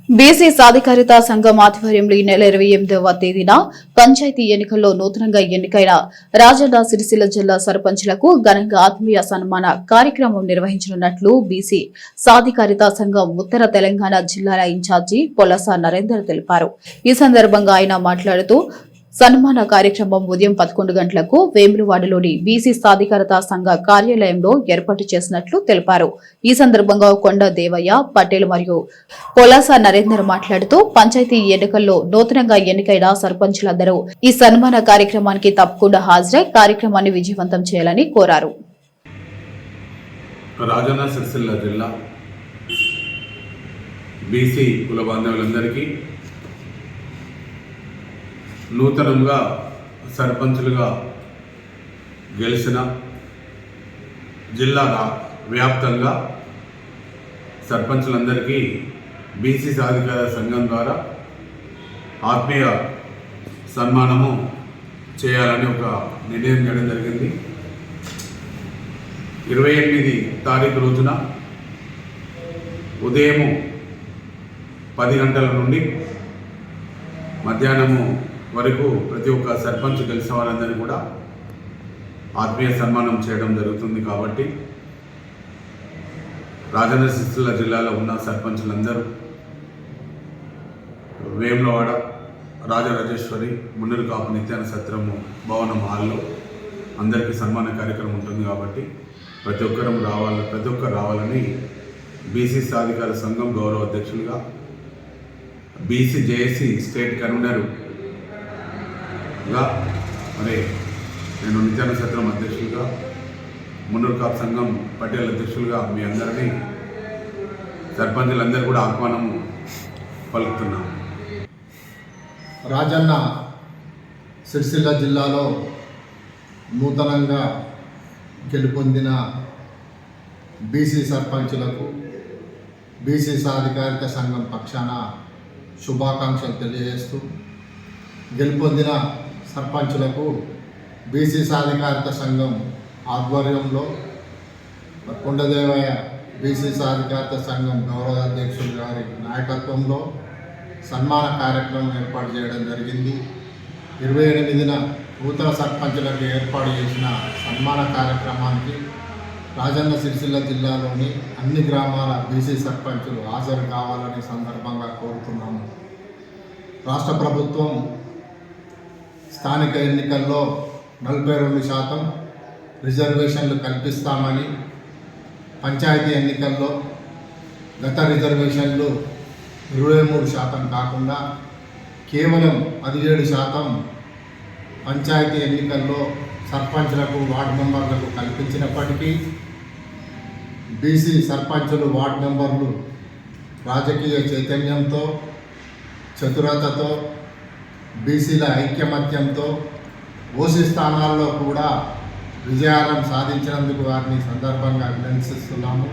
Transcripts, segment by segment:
BC సాధికారిత సంఘం ఆధ్వర్యంలో ఈ నెల 28వ తేదీన పంచాయతీ ఎన్నికల్లో నూతనంగా ఎన్నికైన రాజన్న సిరిసిల్ల జిల్లా సర్పంచ్లకు ఘనంగా ఆత్మీయ సన్మాన కార్యక్రమం నిర్వహించనున్నట్లు బీసీ సాధికారిత సంఘం ఉత్తర తెలంగాణ జిల్లాల ఇన్ఛార్జి పొలస నరేందర్ తెలిపారు. ఈ సందర్భంగా ఆయన మాట్లాడుతూ సన్మాన కార్యక్రమం ఉదయం 11 గంటలకు వేములవాడలోని బీసీ సాధికారత సంఘ కార్యాలయంలో ఏర్పాటు చేసినట్లు తెలిపారు. ఈ సందర్భంగా కొండ దేవయ్య పటేల్ మరియు పొలాస నరేందర్ మాట్లాడుతూ పంచాయతీ ఎన్నికల్లో నూతనంగా ఎన్నికైన సర్పంచులందరూ ఈ సన్మాన కార్యక్రమానికి తప్పకుండా హాజరై కార్యక్రమాన్ని విజయవంతం చేయాలని కోరారు. రాజన్న సిరిసిల్ల జిల్లా బీసీ కుల బాంధవులందరికీ నూతనంగా సర్పంచులుగా గెలిచిన జిల్లా వ్యాప్తంగా సర్పంచులందరికీ బీసీ సాధికార సంఘం ద్వారా ఆత్మీయ సన్మానము చేయాలని ఒక నిర్ణయం చేయడం జరిగింది. 28 తారీఖు రోజున ఉదయం 10 గంటల నుండి మధ్యాహ్నము వరకు ప్రతి ఒక్క సర్పంచ్ గెలిచిన వారందరినీ కూడా ఆత్మీయ సన్మానం చేయడం జరుగుతుంది. కాబట్టి రాజన్న సిరిసిల్ల జిల్లాలో ఉన్న సర్పంచులందరూ వేములవాడ రాజరాజేశ్వరి మున్నూరు కాపు నిత్యాన సత్రము భవనం హాల్లో అందరికీ సన్మాన కార్యక్రమం ఉంటుంది. కాబట్టి ప్రతి ఒక్కరు రావాలని బీసీ సాధికార సంఘం గౌరవ అధ్యక్షులుగా బీసీ జేఏసీ స్టేట్ కన్వీనర్గా మరి నేను నిత్యాన సత్రం అధ్యక్షులుగా మున్నూరు కాపు సంఘం పటేల్ అధ్యక్షులుగా మీ అందరినీ సర్పంచులందరూ కూడా ఆహ్వానం పలుకుతున్నాం. రాజన్న సిరిసిల్ల జిల్లాలో నూతనంగా గెలుపొందిన బీసీ సర్పంచులకు బీసీ సాధికారిత సంఘం పక్షాన శుభాకాంక్షలు తెలియజేస్తూ, గెలుపొందిన సర్పంచులకు బీసీ సాధికారిత సంఘం ఆధ్వర్యంలో కొండదేవయ్య బీసీ సాధికారిత సంఘం గౌరవ అధ్యక్షులు గారి నాయకత్వంలో సన్మాన కార్యక్రమం ఏర్పాటు చేయడం జరిగింది. 28న నూతన సర్పంచులకు ఏర్పాటు చేసిన సన్మాన కార్యక్రమానికి రాజన్న సిరిసిల్ల జిల్లాలోని అన్ని గ్రామాల బీసీ సర్పంచులు హాజరు కావాలని సందర్భంగా కోరుతున్నాము. రాష్ట్ర ప్రభుత్వం స్థానిక ఎన్నికల్లో 42% రిజర్వేషన్లు కల్పిస్తామని, పంచాయతీ ఎన్నికల్లో గత రిజర్వేషన్లు 23% కాకుండా కేవలం 17% పంచాయతీ ఎన్నికల్లో సర్పంచ్లకు వార్డు మెంబర్లకు కల్పించినప్పటికీ బీసీ సర్పంచులు వార్డు మెంబర్లు రాజకీయ చైతన్యంతో, చతురతతో, బీసీల ఐక్యమత్యంతో ఓసీ స్థానాల్లో కూడా విజయాలను సాధించినందుకు వారిని సందర్భంగా అభినందిస్తున్నాము.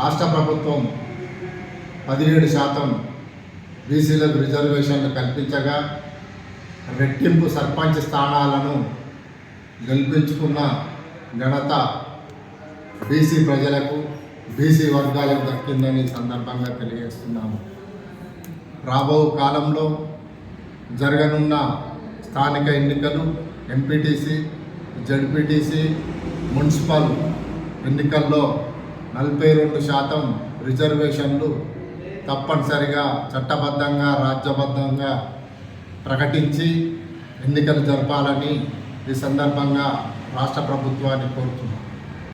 రాష్ట్ర ప్రభుత్వం 17% బీసీలకు రిజర్వేషన్లు కల్పించగా రెట్టింపు సర్పంచ్ స్థానాలను గెలిపించుకున్న ఘనత బీసీ ప్రజలకు, బీసీ వర్గాలకు దక్కిందని సందర్భంగా తెలియజేస్తున్నాము. రాబో కాలంలో జరగనున్న స్థానిక ఎన్నికలు, ఎంపీటీసీ, జడ్పీటీసీ, మున్సిపల్ ఎన్నికల్లో 42% రిజర్వేషన్లు తప్పనిసరిగా చట్టబద్ధంగా, రాజ్యబద్ధంగా ప్రకటించి ఎన్నికలు జరపాలని ఈ సందర్భంగా రాష్ట్ర ప్రభుత్వాన్ని కోరుతున్నాం.